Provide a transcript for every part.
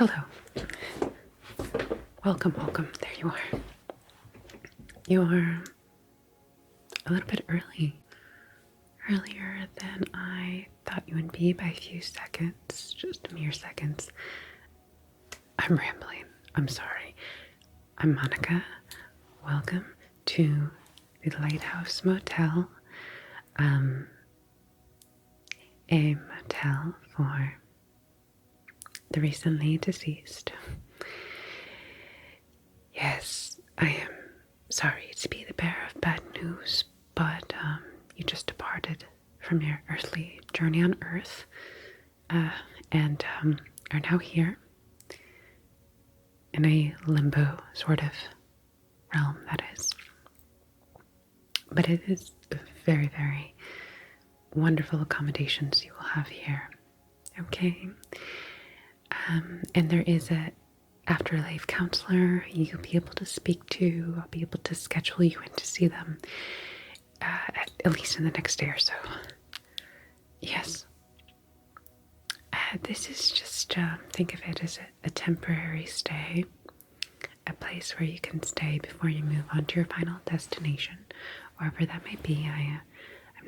Hello. Welcome, welcome. There you are. You are a little bit earlier than I thought you would be by a few seconds, just mere seconds. I'm rambling. I'm sorry. I'm Monica. Welcome to the Lighthouse Motel, a motel for the recently deceased. Yes, I am sorry to be the bearer of bad news, but you just departed from your earthly journey on Earth, and are now here in a limbo sort of realm, that is. But it is very, very wonderful accommodations you will have here. Okay? And there is a Afterlife counselor you'll be able to speak to. I'll be able to schedule you in to see them at least in the next day or so. Yes. This is just, think of it as a temporary stay. A place where you can stay before you move on to your final destination, wherever that may be. I'm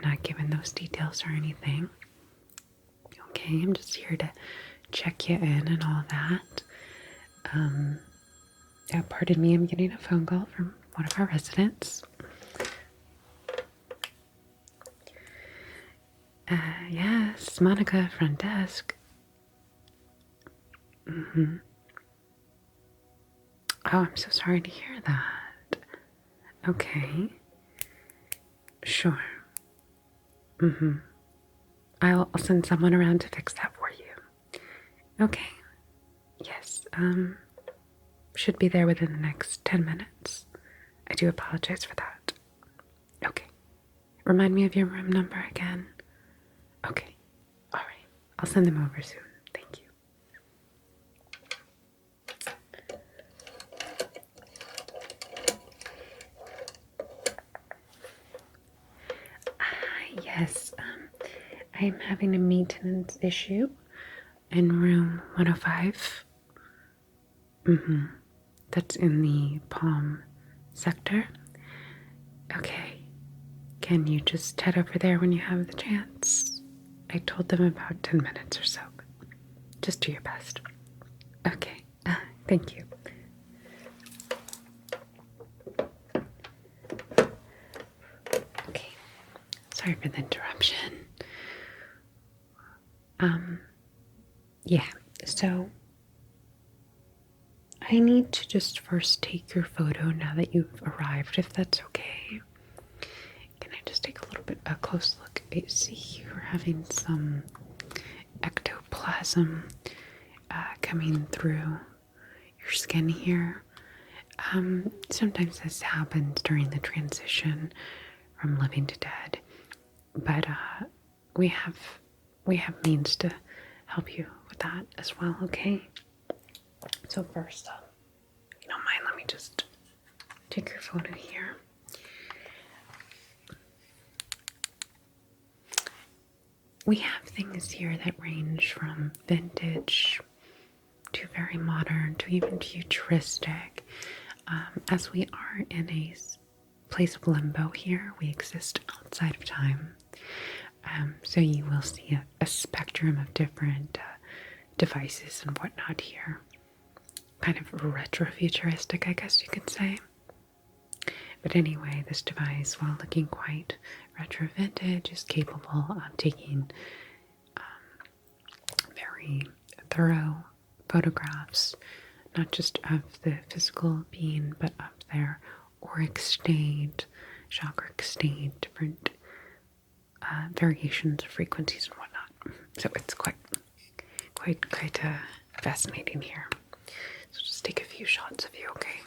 not given those details or anything. Okay, I'm just here to check you in and all that. Pardon me, I'm getting a phone call from one of our residents. Yes, Monica, front desk. Oh, I'm so sorry to hear that. Okay. Sure. I'll send someone around to fix that for you. Okay. Yes, should be there within the next 10 minutes. I do apologize for that. Okay. Remind me of your room number again. Okay. All right. I'll send them over soon. Thank you. Yes, I am having a maintenance issue in room 105. That's in the Palm sector. Okay. Can you just head over there when you have the chance? I told them about 10 minutes or so. Just do your best. Okay. Thank you. Okay. Sorry for the interruption. Yeah. So I need to just first take your photo now that you've arrived, if that's okay. Can I just take a little bit a close look? I see you're having some ectoplasm coming through your skin here. Sometimes this happens during the transition from living to dead, but we have means to help you with that as well. Okay. So first, if you don't mind, let me just take your photo here. We have things here that range from vintage to very modern to even futuristic. As we are in a place of limbo here, we exist outside of time. So you will see a spectrum of different devices and whatnot here. Kind of retro-futuristic, I guess you could say. But anyway, this device, while looking quite retro-vintage, is capable of taking very thorough photographs, not just of the physical being, but of their auric state, chakra state, different variations of frequencies and whatnot. So it's quite fascinating here. So just take a few shots of you, okay?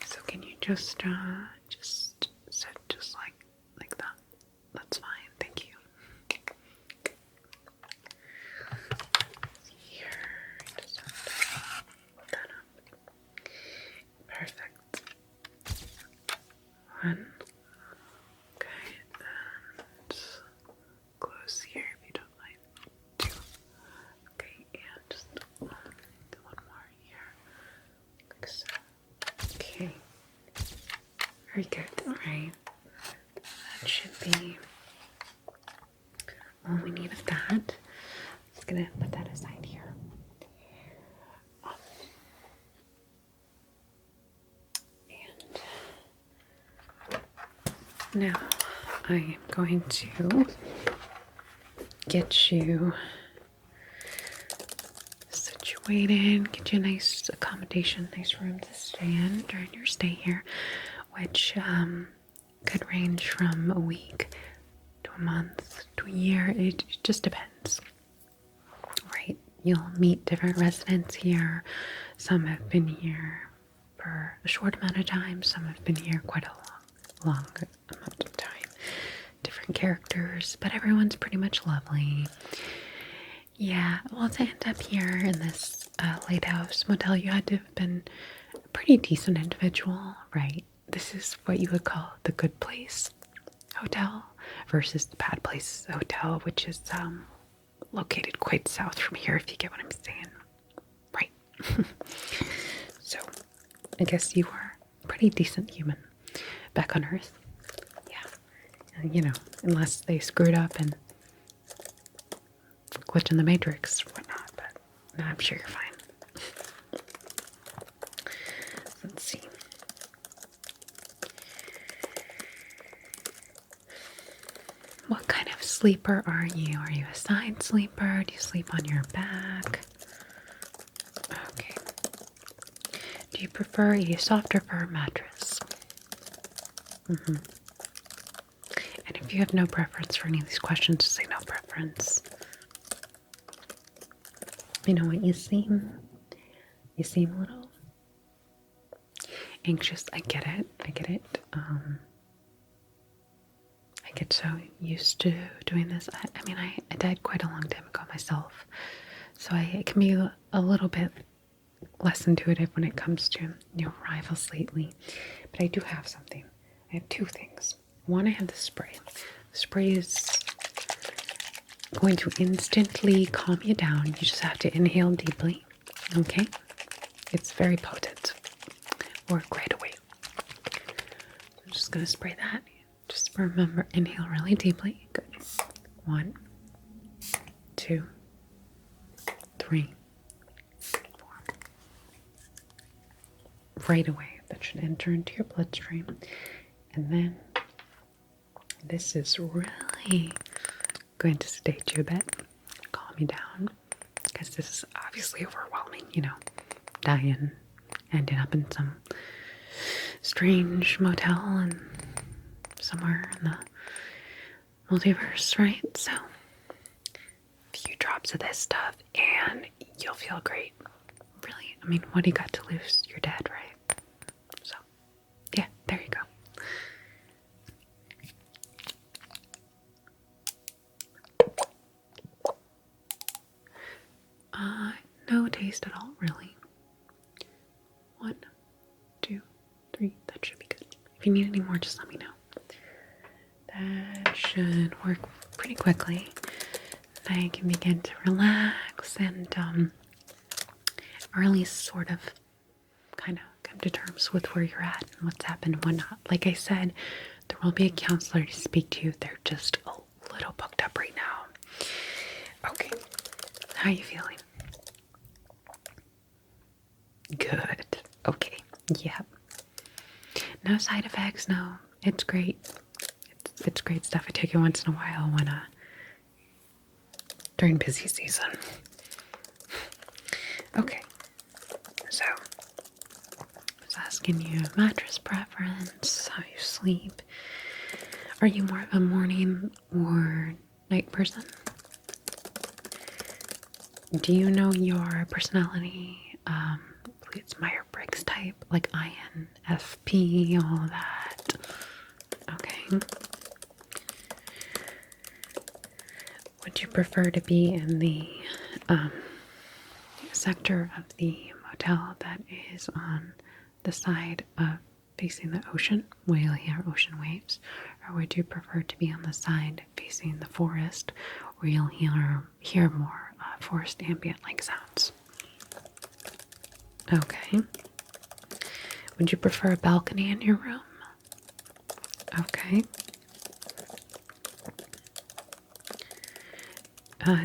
So can you just sit just like that? That's fine. Thank you. Here, just have to put that up. Perfect. One. Okay, and close here if you don't mind. Two. Okay, and just one more. Very good. All right. That should be all we need of that. Just gonna put that aside here. And now I am going to get you situated, get you a nice accommodation, nice room to stay in during your stay here, which could range from a week to a month to a year. It just depends, right? You'll meet different residents here. Some have been here for a short amount of time. Some have been here quite a long amount of time. Different characters, but everyone's pretty much lovely. Yeah, well, to end up here in this Lighthouse Motel, you had to have been a pretty decent individual, right? This is what you would call the good place hotel versus the bad place hotel, which is located quite south from here, if you get what I'm saying. Right. So, I guess you were a pretty decent human back on Earth. Yeah. You know, unless they screwed up and glitch in the Matrix or whatnot, but no, I'm sure you're fine. Let's see. What kind of sleeper are you? Are you a side sleeper? Do you sleep on your back? Okay. Do you prefer a soft or firm mattress? Mm-hmm. And if you have no preference for any of these questions, just say no preference. You know what, you seem a little anxious. I get it. I get so used to doing this. I mean, I died quite a long time ago myself, so I can be a little bit less intuitive when it comes to new arrivals lately. But I do have something. I have two things. One, I have the spray. The spray is going to instantly calm you down. You just have to inhale deeply. Okay? It's very potent. Work right away. I'm just going to spray that. Just remember, inhale really deeply. Good. 1, 2, 3, 4. Right away. That should enter into your bloodstream. And then this is really going to sedate you a bit, calm you down, because this is obviously overwhelming, you know, dying, ending up in some strange motel and somewhere in the multiverse, right? So, a few drops of this stuff and you'll feel great. Really, I mean, what do you got to lose? You're dead, right? So, yeah, there you go. No taste at all, really. 1, 2, 3, that should be good. If you need any more, just let me know. That should work pretty quickly. I can begin to relax and, or at least sort of kind of come to terms with where you're at and what's happened and whatnot. Like I said, there will be a counselor to speak to you. They're just a little booked up right now. Okay. How are you feeling? Good. Okay. Yep. No side effects. No. It's great. It's great stuff. I take it once in a while when during busy season. Okay. So I was asking you mattress preference, how you sleep. Are you more of a morning or night person? Do you know your personality? It's Myers-Briggs type, like INFP, all that. Okay. Would you prefer to be in the sector of the motel that is on the side of facing the ocean, where you'll hear ocean waves, or would you prefer to be on the side facing the forest, where you'll hear more forest ambient-like sounds? Okay. Would you prefer a balcony in your room? Okay.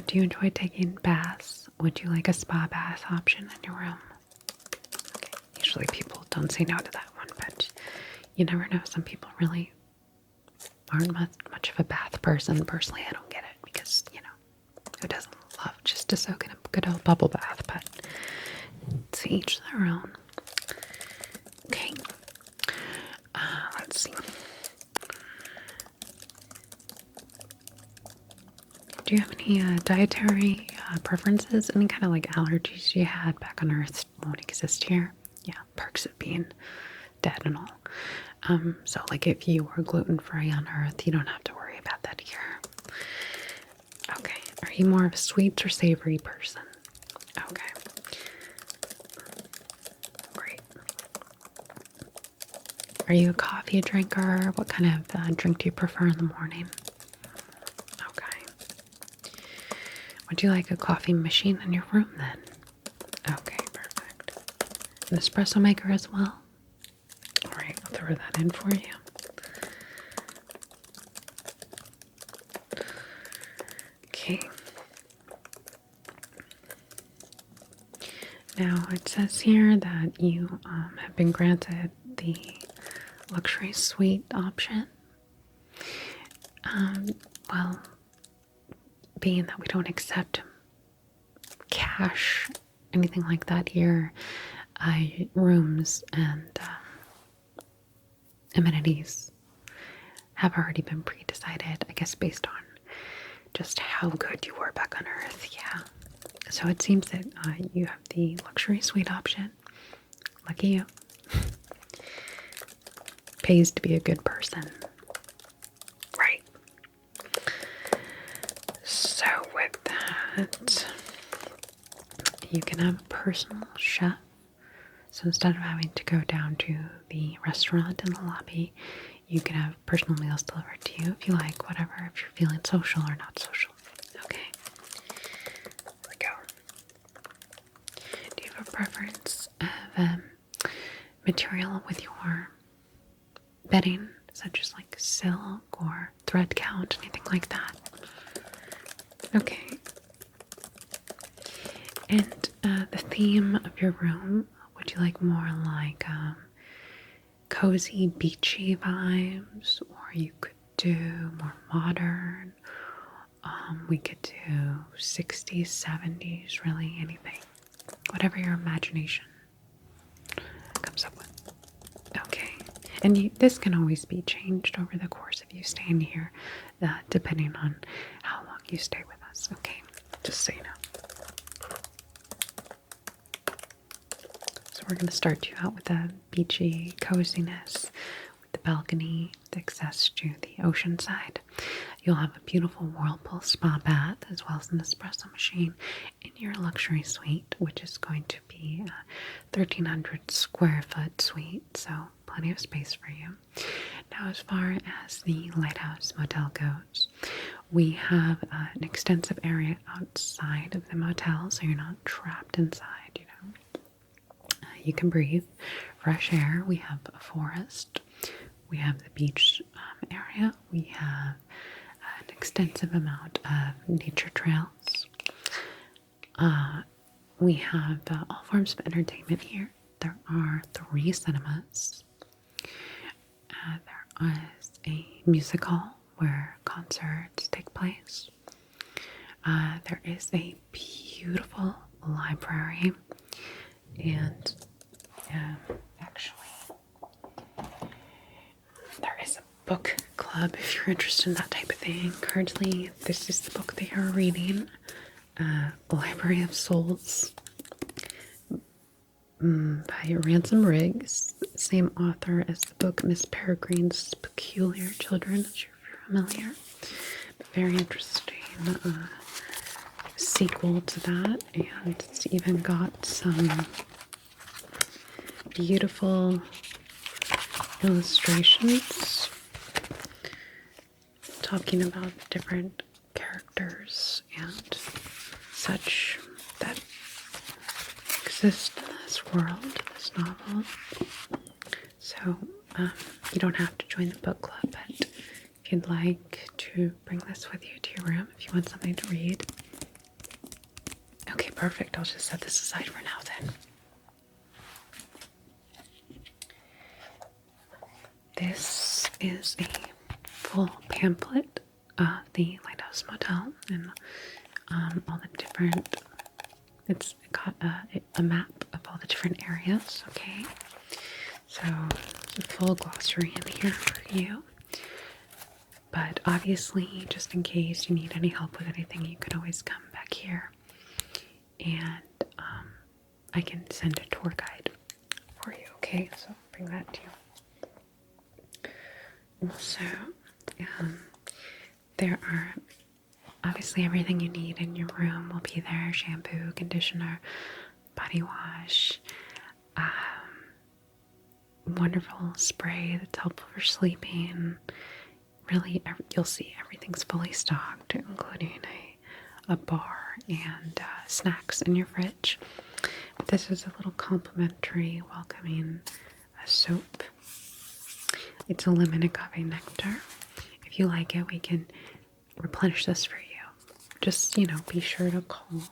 Do you enjoy taking baths? Would you like a spa bath option in your room? Okay. Usually people don't say no to that one, but you never know. Some people really aren't much of a bath person. Personally, I don't get it because, who doesn't love just to soak in a good old bubble bath? But to each their own. Okay. Let's see. Do you have any dietary preferences? Any kind of like allergies you had back on Earth won't exist here? Yeah, perks of being dead and all. So like if you were gluten-free on Earth, you don't have to worry about that here. Okay, are you more of a sweet or savory person? Okay. Great. Are you a coffee drinker? What kind of drink do you prefer in the morning? Okay. Would you like a coffee machine in your room then? Okay, perfect. An espresso maker as well? Alright, I'll throw that in for you. Okay. Now it says here that you have been granted the luxury suite option. Well, being that we don't accept cash, anything like that here, rooms and amenities have already been pre-decided, I guess, based on just how good you were back on Earth. Yeah. So it seems that you have the luxury suite option. Lucky you. Pays to be a good person. Right. So with that, you can have a personal chef. So instead of having to go down to the restaurant in the lobby, you can have personal meals delivered to you if you like, whatever, if you're feeling social or not social. Okay. There we go. Do you have a preference of material with your bedding, such as like silk or thread count, anything like that? Okay. And the theme of your room, would you like more like cozy, beachy vibes, or you could do more modern? We could do 60s, 70s, really anything. Whatever your imagination comes up with. Okay. And this can always be changed over the course of you staying here, depending on how long you stay with us. Okay. Just so you know. So we're going to start you out with a beachy coziness with the balcony with access to the ocean side. You'll have a beautiful whirlpool spa bath as well as an espresso machine in your luxury suite, which is going to be a 1,300 square foot suite, so plenty of space for you. Now, as far as the Lighthouse Motel goes, we have an extensive area outside of the motel, so you're not trapped inside, you can breathe fresh air. We have a forest. We have the beach area. We have an extensive amount of nature trails. We have all forms of entertainment here. There are 3 cinemas. There is a music hall where concerts take place. There is a beautiful library, and actually there is a book club if you're interested in that type of thing. Currently, this is the book they are reading, Library of Souls by Ransom Riggs, same author as the book Miss Peregrine's Peculiar Children, if you're familiar. Very interesting sequel to that, and it's even got some beautiful illustrations talking about different characters and such that exist in this world, this novel. So you don't have to join the book club, but if you want something to read. Okay, perfect. I'll just set this aside for now then. This is a full pamphlet of the Lighthouse Motel and all the different, it's got a map of all the different areas, okay? So there's a full glossary in here for you. But obviously, just in case you need any help with anything, you can always come back here and I can send a tour guide for you, okay? So I'll bring that to you. Also, there are obviously everything you need in your room will be there: shampoo, conditioner, body wash, wonderful spray that's helpful for sleeping. Really, you'll see everything's fully stocked, including a bar and snacks in your fridge. This is a little complimentary welcoming soap. It's a lemon agave nectar. If you like it, we can replenish this for you. Just, be sure to call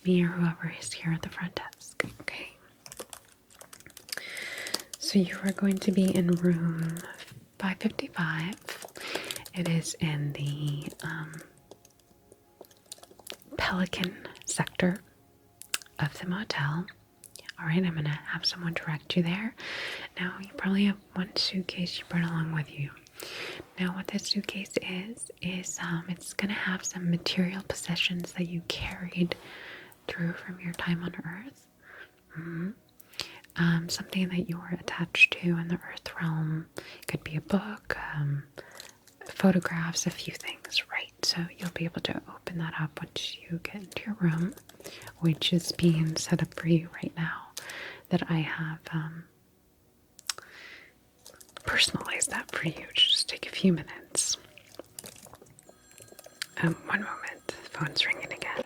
me or whoever is here at the front desk, okay? So you are going to be in room 555. It is in the Pelican sector of the motel. Alright, I'm going to have someone direct you there. Now, you probably have one suitcase you brought along with you. Now, what this suitcase is it's going to have some material possessions that you carried through from your time on Earth. Something that you were attached to in the Earth realm. It could be a book, photographs, a few things, right? So you'll be able to open that up once you get into your room, which is being set up for you right now, that I have personalized that for you. Just take a few minutes. One moment. The phone's ringing again.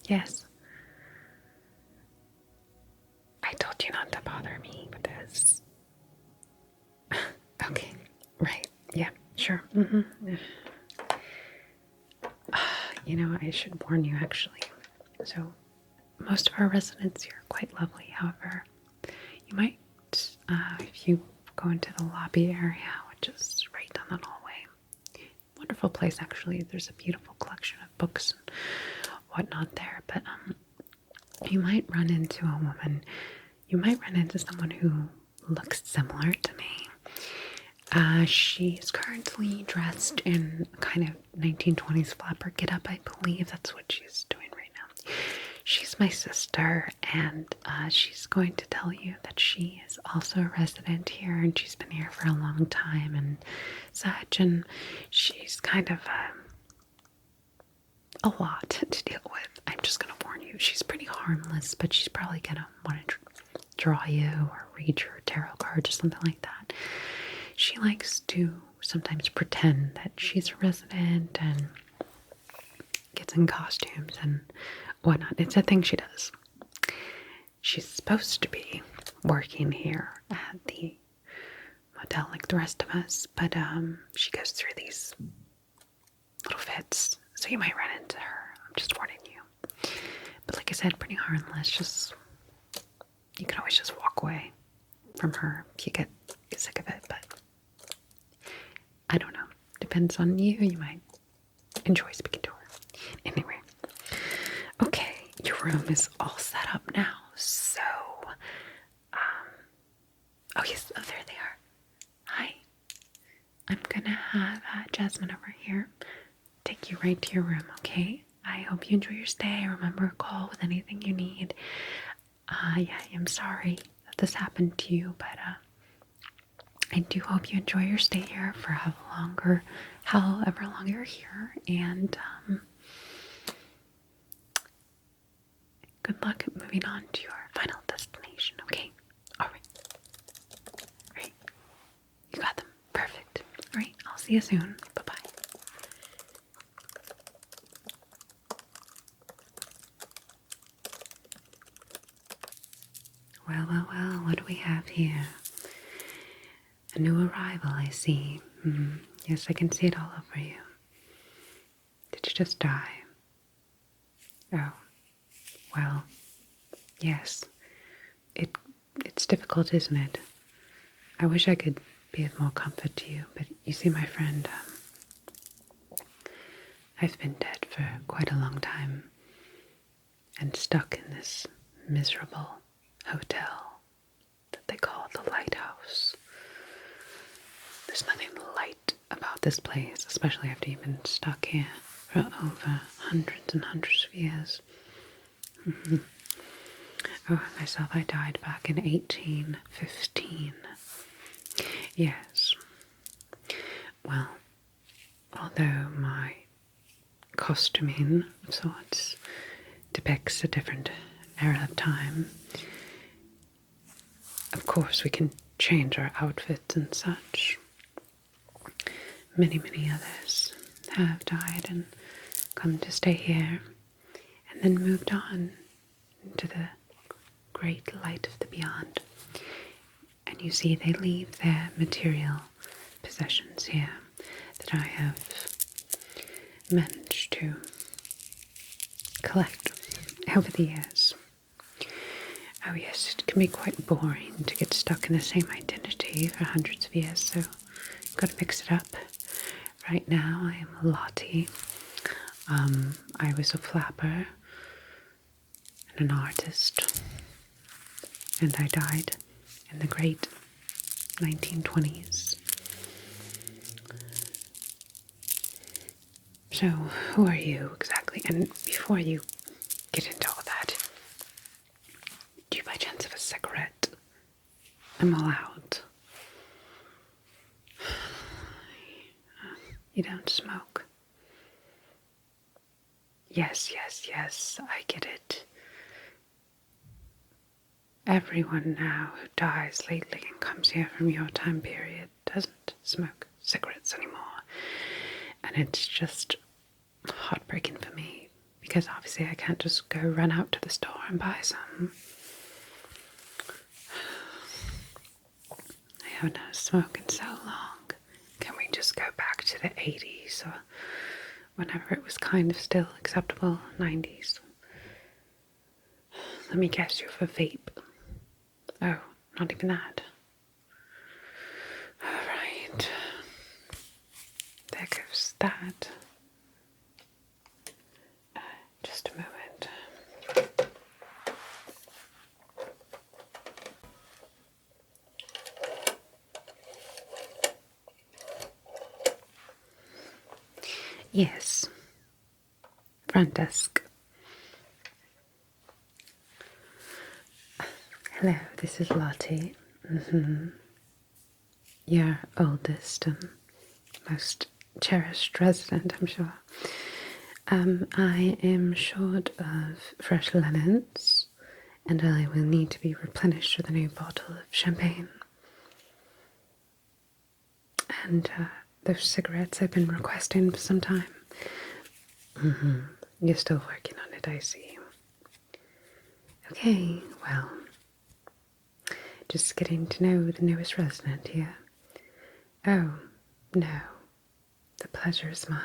Yes. I told you not to bother me with this. Okay. Right. Yeah, sure. I should warn you, actually. So, most of our residents here are quite lovely. However, you might, if you go into the lobby area, which is right down the hallway, wonderful place, actually. There's a beautiful collection of books and whatnot there. But you might run into a woman. You might run into someone who looks similar to me. She's currently dressed in a kind of 1920s flapper get-up, I believe. That's what she's doing right now. She's my sister, and she's going to tell you that she is also a resident here, and she's been here for a long time and such, and she's kind of a lot to deal with. I'm just going to warn you, she's pretty harmless, but she's probably going to want to draw you or read your tarot cards or something like that. She likes to sometimes pretend that she's a resident and gets in costumes and whatnot. It's a thing she does. She's supposed to be working here at the motel like the rest of us, but she goes through these little fits, so you might run into her. I'm just warning you. But like I said, pretty harmless. Just, you can always just walk away from her if you get sick of it, but I don't know. Depends on you. You might enjoy speaking to her. Anyway. Okay, your room is all set up now. So, oh yes, oh there they are. Hi. I'm gonna have Jasmine over here take you right to your room, okay? I hope you enjoy your stay. Remember, call with anything you need. Yeah, I'm sorry that this happened to you, but I do hope you enjoy your stay here for however long you're here, and good luck moving on to your final destination, okay? Alright. Right. You got them. Perfect. Alright, I'll see you soon. Bye-bye. Well, what do we have here? A new arrival, I see. Yes, I can see it all over you. just die. Oh, well, yes. It's difficult, isn't it? I wish I could be of more comfort to you, but you see, my friend, I've been dead for quite a long time and stuck in this miserable hotel that they call the Lighthouse. There's nothing light about this place, especially after you've been stuck here for over hundreds and hundreds of years. Oh, myself, I died back in 1815. Yes. Well, although my costuming of sorts depicts a different era of time, of course we can change our outfits and such. Many, many others have died and come to stay here and then moved on into the great light of the beyond. And you see, they leave their material possessions here that I have managed to collect over the years. Oh yes, it can be quite boring to get stuck in the same identity for hundreds of years, so you've got to mix it up. Right now I am a Lottie. I was a flapper and an artist, and I died in the great 1920s. So, who are you exactly? And before you get into all that, do you by chance have a cigarette? I'm all out. You don't smoke? Yes, I get it. Everyone now who dies lately and comes here from your time period doesn't smoke cigarettes anymore. And it's just heartbreaking for me, because obviously I can't just go run out to the store and buy some. I haven't had a smoke in so long. Can we just go back to the 80s or whenever it was kind of still acceptable, 90s? Let me guess, you have a vape. Oh, not even that. Alright. There goes that. Just a moment. Yes. Front desk. Hello, this is Lottie. Your oldest and most cherished resident, I'm sure. I am short of fresh linens, and I will need to be replenished with a new bottle of champagne. And those cigarettes I've been requesting for some time. You're still working on it, I see. Okay, well, just getting to know the newest resident here. Oh, no, the pleasure is mine.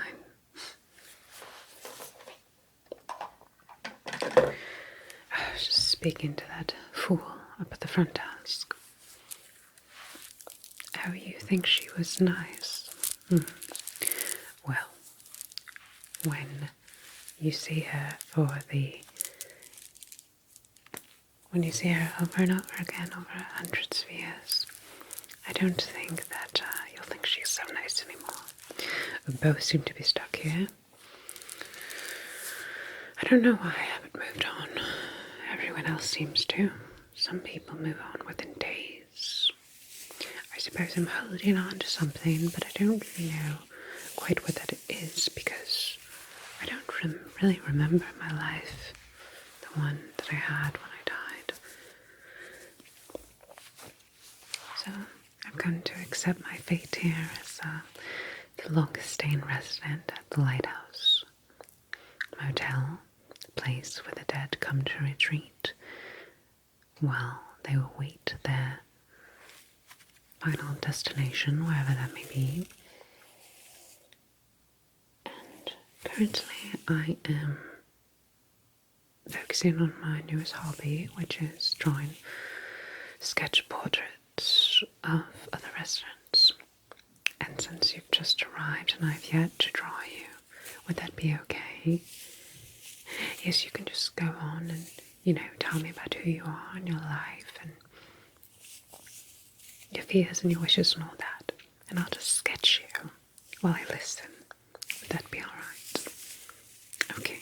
I was just speaking to that fool up at the front desk. Oh, you think she was nice? Well, when you see her over and over again over hundreds of years, I don't think that you'll think she's so nice anymore. We both seem to be stuck here. I don't know why I haven't moved on. Everyone else seems to. Some people move on within days. I suppose I'm holding on to something, but I don't really know quite what that is, because I don't really remember my life, the one that I had when I died. So I've come to accept my fate here as the longest staying resident at the Lighthouse Motel, the place where the dead come to retreat while they will wait their final destination, wherever that may be. And currently I am focusing on my newest hobby, which is drawing sketch portraits of other residents. And since you've just arrived and I've yet to draw you, would that be okay? Yes, you can just go on and, tell me about who you are and your life and your fears and your wishes and all that. And I'll just sketch you while I listen. Would that be alright? Okay.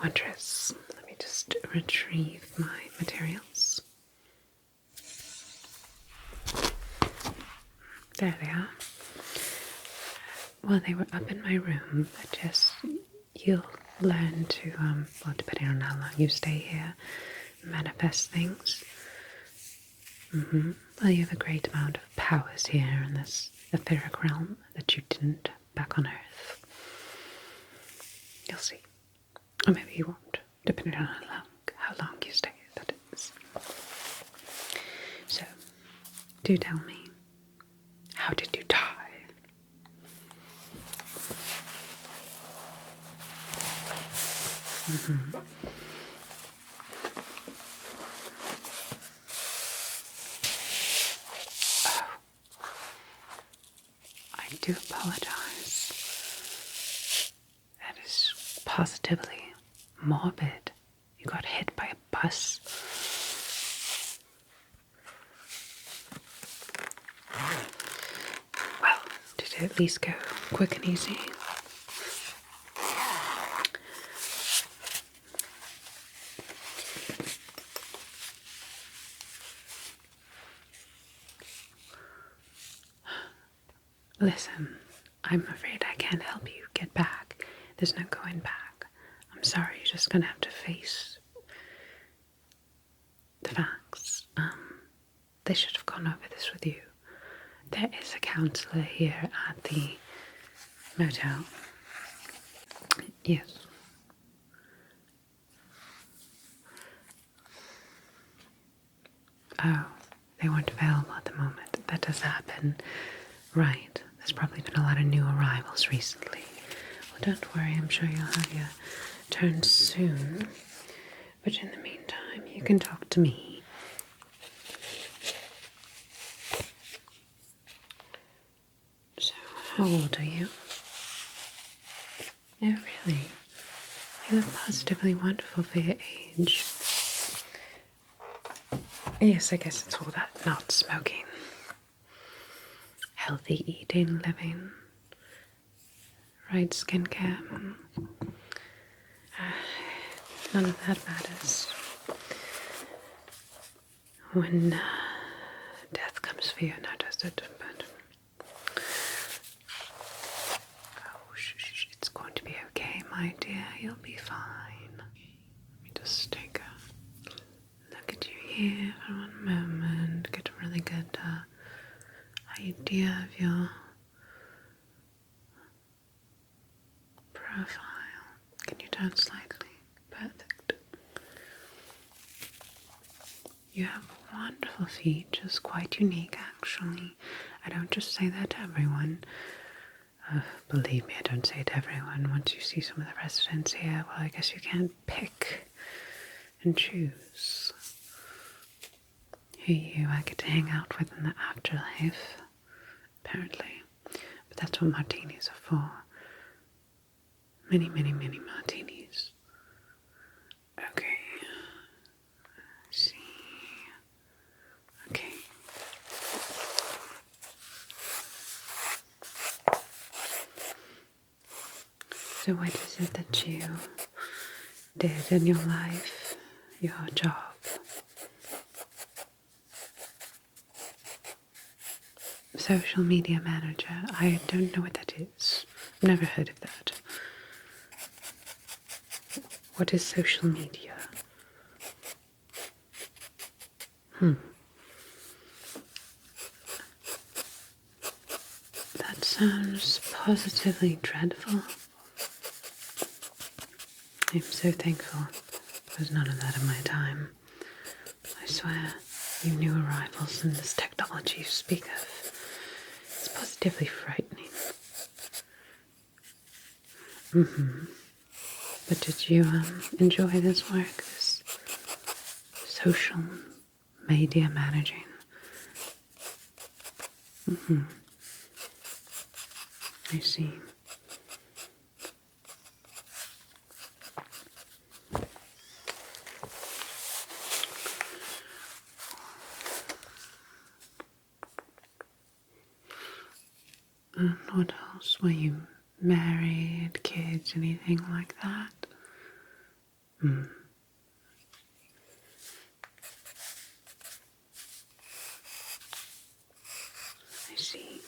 Wondrous. Let me just retrieve my materials. There they are. Well, they were up in my room, but just you'll learn to, well, depending on how long you stay here, manifest things. Well, you have a great amount of powers here in this etheric realm that you didn't back on Earth. You'll see. Or maybe you won't, depending on how long you stay, that is. So, do tell me, how did you die? Oh, I do apologize. That is positively morbid. You got hit by a bus. Well, did it at least go quick and easy? Listen, I'm afraid I can't help you get back. There's no going back. I'm sorry, you're just gonna have to face the facts. They should have gone over this with you. There is a counselor here at the motel. Yes. Oh, they weren't available at the moment. That does happen. Right. There's probably been a lot of new arrivals recently. Well, don't worry. I'm sure you'll have your turn soon. But in the meantime, you can talk to me. So, how old are you? Oh, really? You look positively wonderful for your age. Yes, I guess it's all that not smoking. Healthy eating, living, right skincare. None of that matters. When death comes for you, now does it? But it's going to be okay, my dear. You'll be fine. Let me just take a look at you here for one moment. Get a really good idea of your profile. Can you turn slightly? Perfect. You have wonderful features, quite unique actually. I don't just say that to everyone. Believe me, I don't say it to everyone. Once you see some of the residents here, well, I guess you can't pick and choose who I get to hang out with in the afterlife, apparently. But that's what martinis are for. Many, many, many martinis. Okay. Let's see. Okay. So what is it that you did in your life, your job? Social media manager. I don't know what that is. I've never heard of that. What is social media? That sounds positively dreadful. I'm so thankful there's none of that in my time. I swear, you new arrivals and this technology you speak of, it's positively frightening. But did you enjoy this work, this social media managing? I see. And what else? Were you married, kids, anything like that? I see.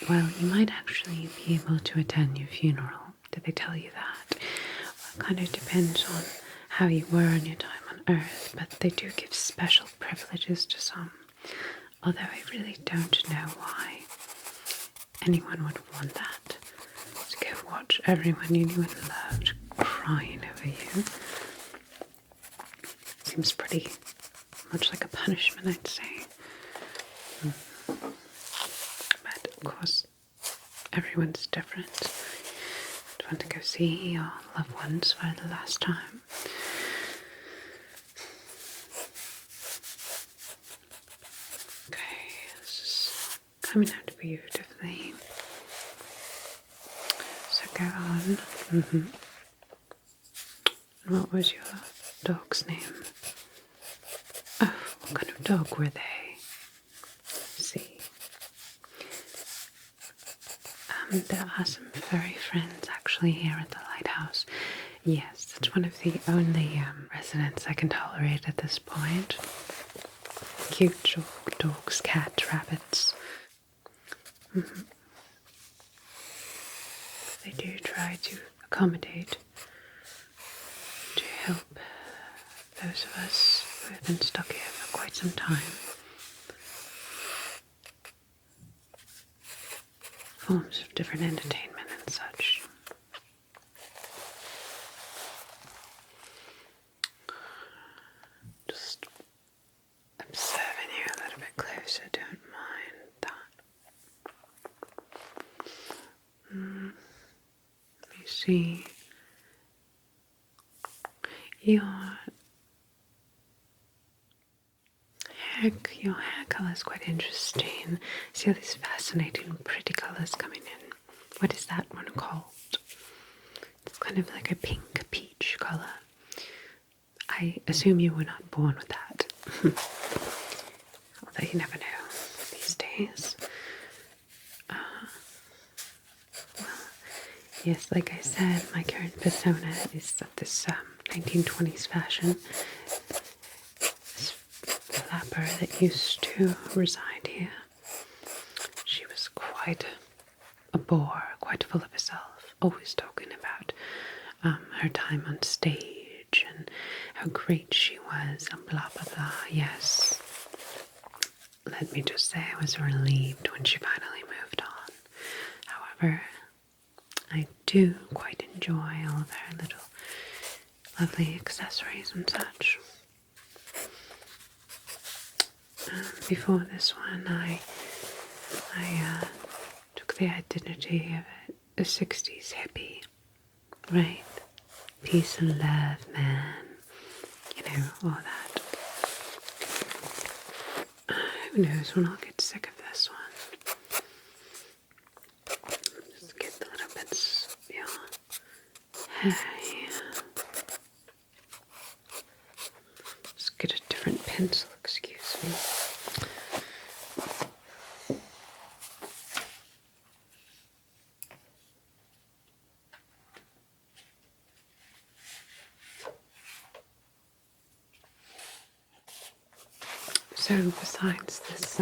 Well, you might actually be able to attend your funeral. Did they tell you that? Well, it kind of depends on how you were in your time on Earth, but they do give special privileges to some. Although I really don't know why anyone would want that. To go watch everyone you knew and loved crying over you. Seems pretty much like a punishment, I'd say. But of course, everyone's different. I'd want to go see your loved ones for the last time. Okay, this is coming out beautifully. So go on. What was your dog's name? Oh, what kind of dog were they? Let's see. There are some furry friends actually here at the lighthouse. Yes, it's one of the only residents I can tolerate at this point. Cute dogs, cats, rabbits. They do try to accommodate, to help those of us who have been stuck here for quite some time. Forms of different entertainment and such. Just observing you a little bit closer, don't mind that. Let me see. Your hair colour is quite interesting. See all these fascinating, pretty colours coming in. What is that one called? It's kind of like a pink peach colour. I assume you were not born with that. Although you never know these days. Well, yes, like I said, my current persona is of this 1920s fashion. Flapper that used to reside here. She was quite a bore, quite full of herself, always talking about her time on stage and how great she was and blah blah blah. Yes, let me just say I was relieved when she finally moved on. However, I do quite enjoy all of her little lovely accessories and such. Before this one, I took the identity of a 60s hippie, right? Peace and love, man. You know, all that. Who knows when I'll get sick of this one. Just get the little bits, hair here. Just get a different pencil, excuse me. So besides this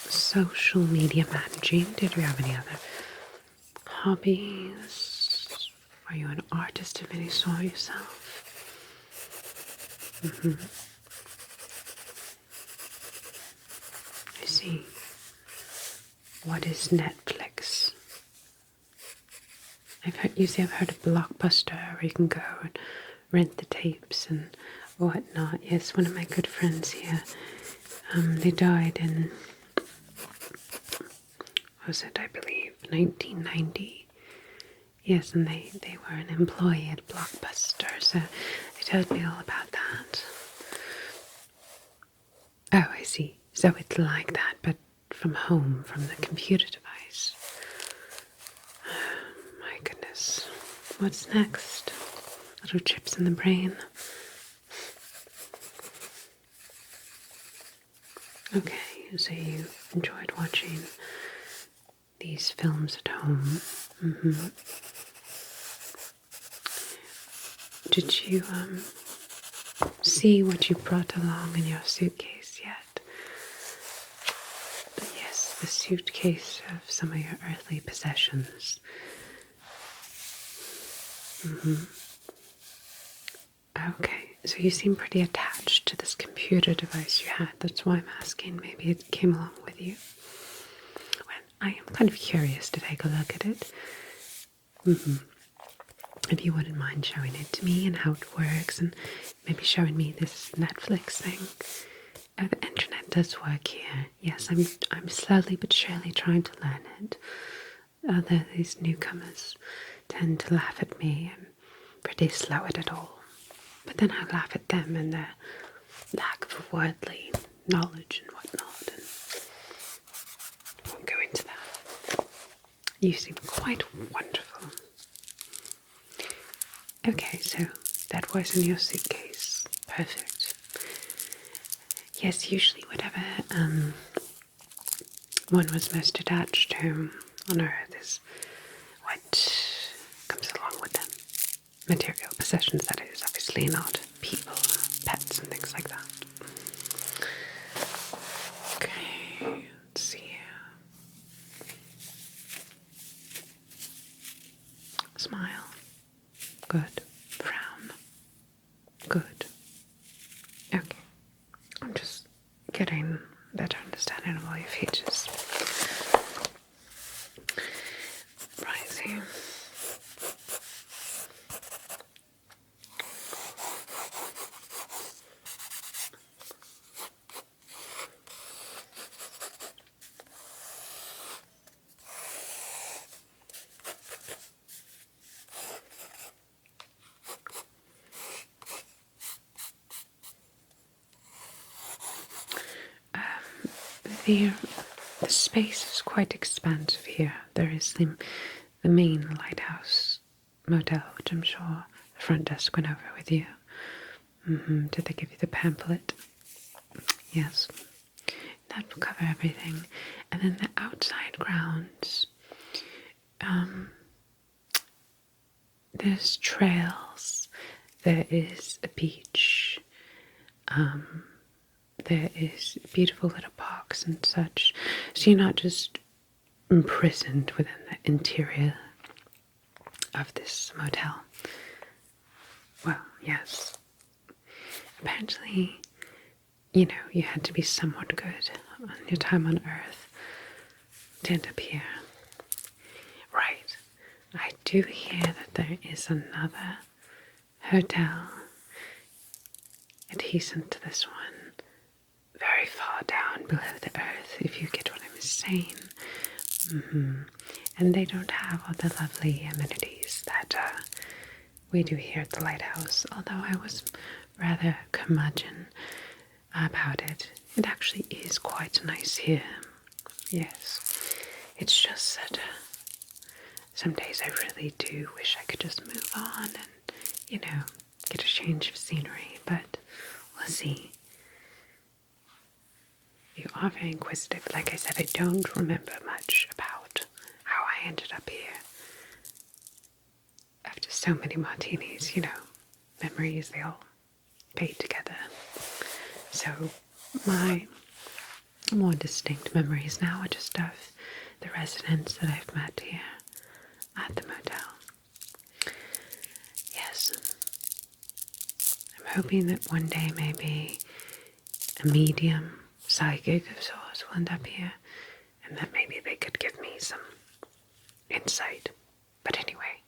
social media managing, did you have any other hobbies? Are you an artist of any sort yourself? I see. What is Netflix? I've heard of Blockbuster, where you can go and rent the tapes and whatnot. Yes, one of my good friends here, they died in was it, I believe, 1990. Yes, and they were an employee at Blockbuster, so they told me all about that. Oh, I see. So it's like that, but from home, from the computer device. My goodness. What's next? Little chips in the brain. Okay, so you enjoyed watching these films at home. Did you see what you brought along in your suitcase yet? Yes, the suitcase of some of your earthly possessions. Okay, so you seem pretty attached to this computer device you had. That's why I'm asking. Maybe it came along with you. Well, I am kind of curious to take a look at it. If you wouldn't mind showing it to me and how it works, and maybe showing me this Netflix thing. The internet does work here. Yes, I'm slowly but surely trying to learn it. These newcomers tend to laugh at me. I'm pretty slow at it all. But then I laugh at them and their lack of worldly knowledge and whatnot, and I won't go into that. You seem quite wonderful. Okay, so that was in your suitcase. Perfect. Yes, usually whatever one was most attached to on Earth is what comes along with them. Material possessions, that is, obviously not people, pets and things like that. Okay, let's see here. Smile. Good. Frown. Good. Okay. I'm just getting a better understanding of all your features. Rising. The space is quite expansive here. There is the main Lighthouse Motel, which I'm sure the front desk went over with you. Did they give you the pamphlet? Yes. That will cover everything. And then the outside grounds. There's trails. There is a beach. There is beautiful little parks and such. So you're not just imprisoned within the interior of this motel. Well, yes. Apparently, you had to be somewhat good on your time on Earth to end up here. Right. I do hear that there is another hotel adjacent to this one, very far down below the earth, if you get what I'm saying. And they don't have all the lovely amenities that we do here at the Lighthouse, although I was rather curmudgeon about it. It actually is quite nice here. Yes. It's just that some days I really do wish I could just move on and, get a change of scenery, but we'll see. You are very inquisitive. Like I said, I don't remember much about how I ended up here. After so many martinis, memories, they all fade together. So my more distinct memories now are just of the residents that I've met here at the motel. Yes. I'm hoping that one day maybe a medium psychic of sorts will end up here, and that maybe they could give me some insight. But anyway,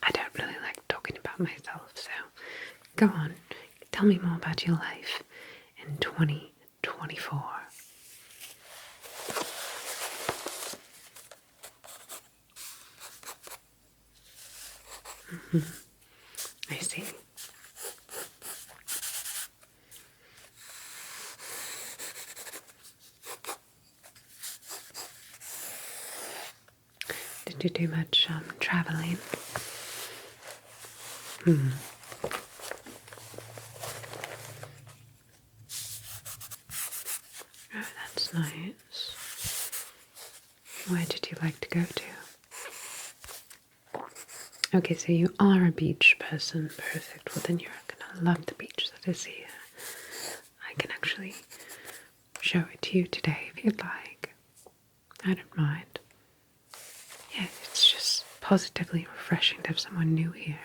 I don't really like talking about myself, so go on, tell me more about your life in 2024. I see. Did you do much traveling? Oh, that's nice. Where did you like to go to? Okay, so you are a beach person. Perfect. Well, then you're gonna love the beach that is here. I can actually show it to you today if you'd like. I don't mind. Yeah, it's just positively refreshing to have someone new here.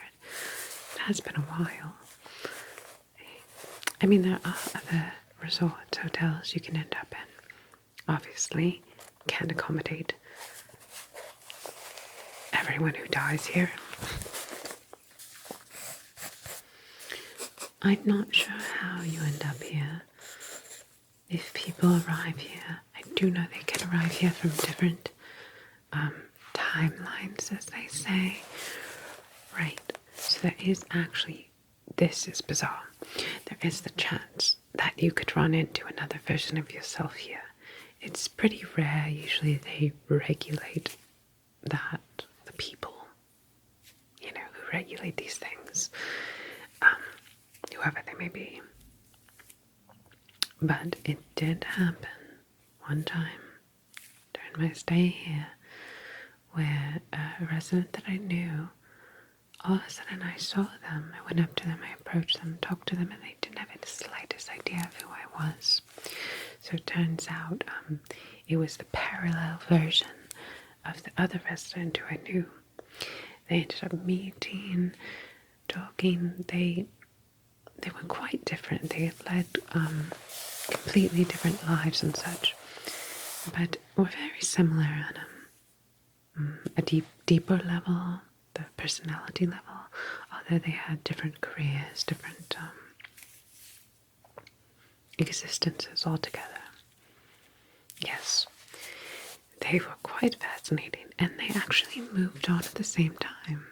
It has been a while. I mean, there are other resorts, hotels you can end up in. Obviously, can't accommodate everyone who dies here. I'm not sure how you end up here. If people arrive here, I do know they can arrive here from different timelines, as they say. Right, so there is actually, this is bizarre, there is the chance that you could run into another version of yourself here. It's pretty rare. Usually they regulate that, the people, who regulate these things, whoever they may be. But it did happen one time during my stay here, where a resident that I knew, all of a sudden I saw them. I went up to them, I approached them, talked to them, and they didn't have the slightest idea of who I was. So it turns out it was the parallel version of the other resident who I knew. They ended up meeting, talking. They were quite different. They had led completely different lives and such, but were very similar on a deeper level, the personality level, although they had different careers, different existences altogether. Yes, they were quite fascinating, and they actually moved on at the same time.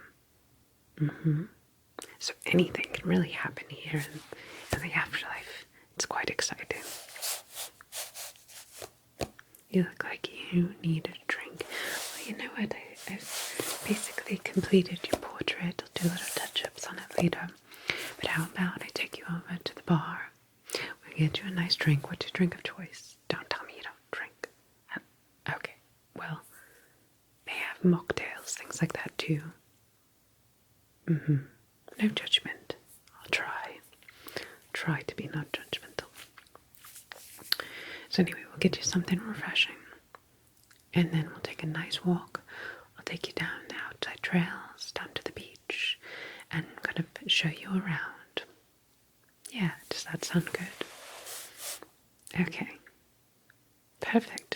So anything can really happen here in the afterlife. It's quite exciting. You look like you need a drink. Well, you know what? I've basically completed your portrait. I'll do little touch-ups on it later. But how about I take you over to the bar? We'll get you a nice drink. What's your drink of choice? Don't tell me you don't drink. Okay, well, they have mocktails, things like that too. No judgment. I'll try to be not judgmental. So anyway, we'll get you something refreshing, and then we'll take a nice walk. I'll take you down the outside trails, down to the beach, and kind of show you around. Yeah, does that sound good? Okay, perfect.